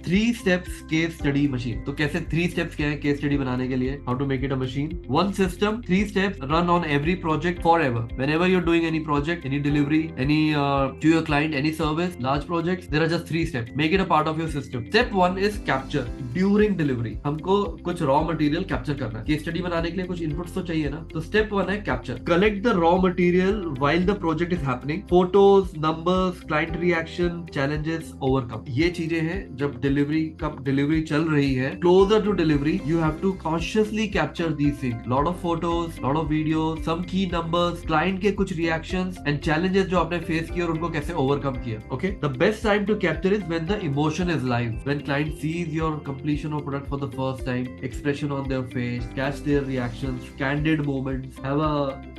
3 steps case study machine. तो कैसे 3 steps क्या है केस स्टडी बनाने के लिए? How to make it a machine. 1 system 3 steps run on every project forever। whenever you're doing any project, any delivery, any to your client, any service, large projects, there are just 3 steps। make it a part of your system। step 1 is capture during delivery। हमको कुछ raw material capture करना है। Case study बनाने के लिए कुछ inputs तो चाहिए ना, तो स्टेप 1 है capture. Collect the raw material while the project is happening. Photos, numbers, client reaction, challenges, overcome. ये चीजें हैं जब डिलीवरी चल रही है, closure to delivery, you have to consciously capture these things. Lot of photos, lot of videos, some key numbers, client के कुछ reactions and challenges जो आपने फेस किए और उनको कैसे ओवरकम किया। Okay, the best time to capture is when the emotion is live, when client sees your completion of product for the first time, expression on their face, catch their reactions, candid moments, have a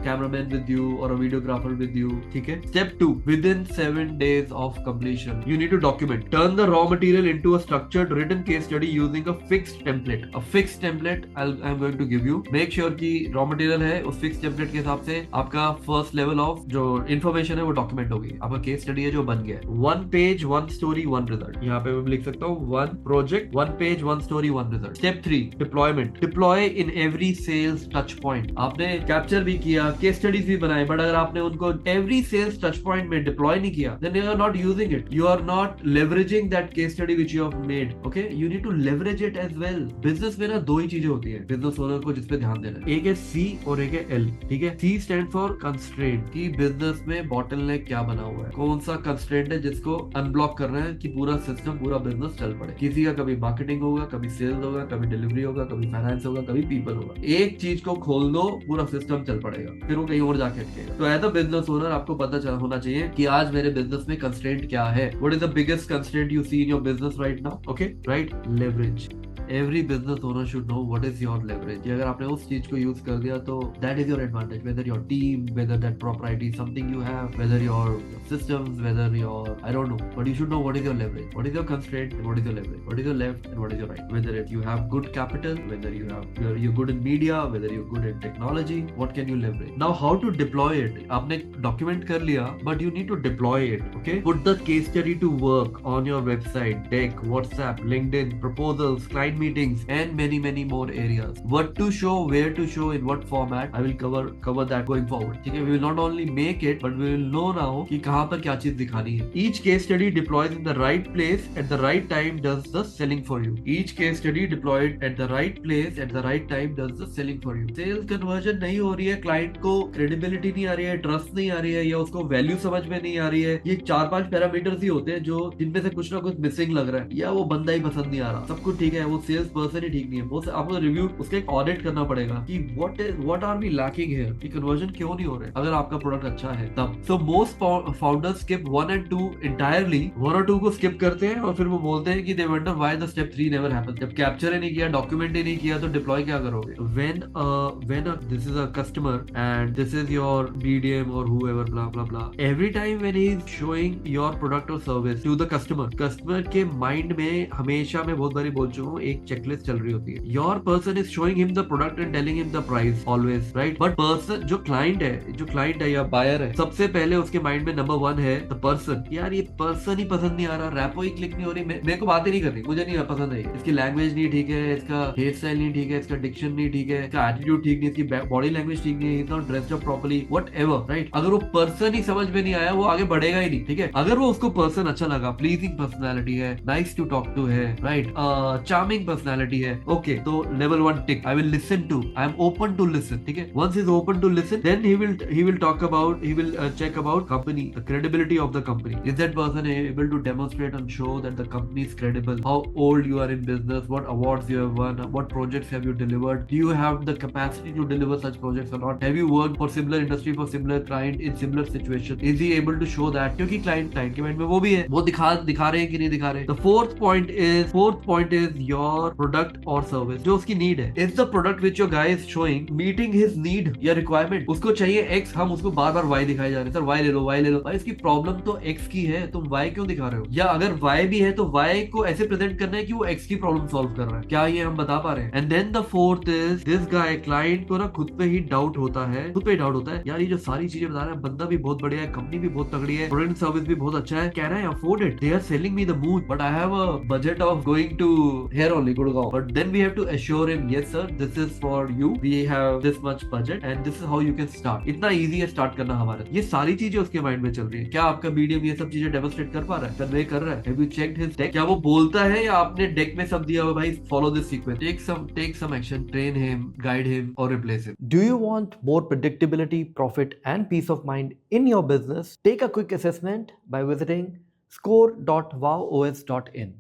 cameraman with you or a videographer with you. ठीक है। Step 2, within 7 days of completion you need to document, turn the raw material into a structured written case study using a fixed template। a fixed template I'm going to give you। make sure कि raw material है उस fixed template के हिसाब से आपका first level of जो information है वो document होगी। आपका case study है जो बन गया है। 1 page 1 story 1 result। यहाँ पे मैं लिख सकता हूँ 1 project 1 page 1 story 1 result। step 3, deployment। deploy in every sales touch point। आपने capture भी किया, case studies भी बनाए, बट अगर आपने उनको every sales touch point में deploy नहीं किया, then you are not using it, you are not leveraging that case study which you have made। okay, you need to leverage it as well। business में ना दो ही चीजें होती है business owner को जिस पे ध्यान देना है, एक है C और एक है L। ठीक है। C stand for constraint, कि business में bottleneck क्या बना हुआ है, कौन सा constraint है जिसको अनब्लॉक करना है कि पूरा सिस्टम, पूरा बिजनेस चल पड़े। किसी का कभी मार्केटिंग होगा, कभी सेल्स होगा, कभी डिलीवरी होगा, कभी फाइनेंस होगा, कभी पीपल होगा। एक चीज को खोल दो, पूरा सिस्टम चल पड़ेगा, फिर वो कहीं और जाके अटकेगा। तो एज अ बिजनेस ओनर आपको पता होना चाहिए कि आज मेरे बिजनेस में कंस्ट्रेंट क्या है। What is the biggest constraint you see in your business right now? Okay, right, leverage. Every business owner should know what is your leverage. अगर आपने उस चीज को यूज कर दिया तो that is your advantage, whether your team, whether that property something you have, whether your systems, whether your I don't know, but you should know what is your leverage, what is your constraint, and what is your leverage, what is your left and what is your right. Whether you have good capital, whether you're good in media, whether you're good in technology, what can you leverage? Now how to deploy it? आपने document कर लिया, but you need to deploy it. Okay, put the case study to work on your website, deck, WhatsApp, LinkedIn, proposals, client meetings, and many more areas. What to show, where to show, in what format, I will cover that going forward. ठीक है, we will not only make it, but we will know now कि कहाँ पर क्या चीज दिखानी है। Each case study deployed in the right place at the right time does the selling for you। Each case study deployed at the right place at the right time does the selling for you। Sales conversion नहीं हो रही है, client को credibility नहीं आ रही है, trust नहीं आ रही है, या उसको वैल्यू समझ में नहीं आ रही है, ये 4-5 पैरामीटर्स ही होते हैं जो जिनमें से कुछ ना कुछ मिसिंग लग रहा है, या वो बंदा ही पसंद नहीं आ रहा। सब कुछ ठीक है, वो सेल्स पर्सन ही ठीक नहीं है, वो आपको रिव्यू उसका एक ऑडिट करना पड़ेगा कि what are we lacking here, कि कन्वर्जन क्यों नहीं हो रहा है अगर आपका प्रोडक्ट अच्छा है तब। So most founders skip 1 and 2 entirely। 1 और 2 को skip करते हैं और फिर वो बोलते हैं कि they wonder why the step 3 never happened। जब कैप्चर ही नहीं किया, डॉक्यूमेंट ही नहीं किया, तो डिप्लॉय क्या करोगे? when this is a customer and this is your BDM or whoever blah blah blah, every time when he is showing your product or service to the customer के mind में हमेशा, मैं बहुत बारी बोल चुका हूँ, एक चेकलिस्ट चल रही होती है। your person is showing him the product and telling him the price always, right? but person जो क्लाइंट है या बायर है, सबसे पहले उसके माइंड में नंबर 1 है द पर्सन। यार ये पर्सन ही पसंद नहीं आ रहा, रैपो ही क्लिक नहीं हो रही, मेरे को बातें नहीं कर रही, मुझे नहीं पसंद है, इसकी लैंग्वेज नहीं ठीक है, इसका हेयर स्टाइल नहीं ठीक है, इसका डिक्शन नहीं ठीक है, इसका एटीट्यूड ठीक नहीं, इसकी बॉडी लैंग्वेज ठीक नहीं है, is not dressed up properly, whatever, right? अगर वो पर्सन ही समझ में नहीं आया, वो आगे बढ़ेगा ही नहीं। ठीक है। अगर वो उसको पर्सन अच्छा लगा, प्लीजिंग पर्सनैलिटी है, नाइस टू टॉक टू है, राइट, चार्मिंग पर्सनैलिटी है, ओके, तो level 1 tick, I will listen to, I am open to listen. ठीक है। Once is open to listen, then he will talk about, he will check about company, the credibility of the company. Is that person able to demonstrate and show that the company is credible? How old you are in business? What awards you have won? What projects have you delivered? Do you have the capacity to deliver such projects or not? Have you worked for similar industry, for similar client in similar situation? Is he able to show that? क्योंकि client के mind में वो भी है, वो दिखा रहे हैं कि नहीं दिखा रहे। The fourth point is your product or service, जो उसकी need है। Is the product which your guy is showing meeting his need या requirement? उसको चाहिए X, हम उसको बार बार Y दिखाए जा रहे हैं, सर Y ले लो भाई, इसकी प्रॉब्लम तो X की है, तुम Y क्यों दिखा रहे हो? या अगर Y भी है तो Y को ऐसे प्रेजेंट करना है कि वो X की प्रॉब्लम सॉल्व कर रहा है, क्या ये हम बता पा रहे हैं? And then the fourth is this guy, client को ना खुद पे ही डाउट होता है, यार ये जो सारी चीजें बता रहा है, बंदा भी बहुत बढ़िया है, कंपनी भी बहुत तगड़ी है, प्रोडक्ट सर्विस भी बहुत अच्छा है, can I afford it? They are selling me the moon, but I have a budget of going to here only Gurgaon, but then we have to assure him, yes sir, this is for you, we have this much budget and this is how you can start. इतना easy है start करना हमारा. ये सारी चीजें उसके mind में चल रही है. क्या आपका मीडियम ये सब चीजें डेमोस्ट्रेट कर पा रहा है, कन्वे कर रहा है? Have you checked his deck? क्या वो बोलता है या आपने डेक में सब दिया हुआ भाई follow this sequence? Take some action, train him, guide him or replace him. Do you want more predictability, profit and peace of mind in your business? Take a quick assessment by visiting score.wowos.in.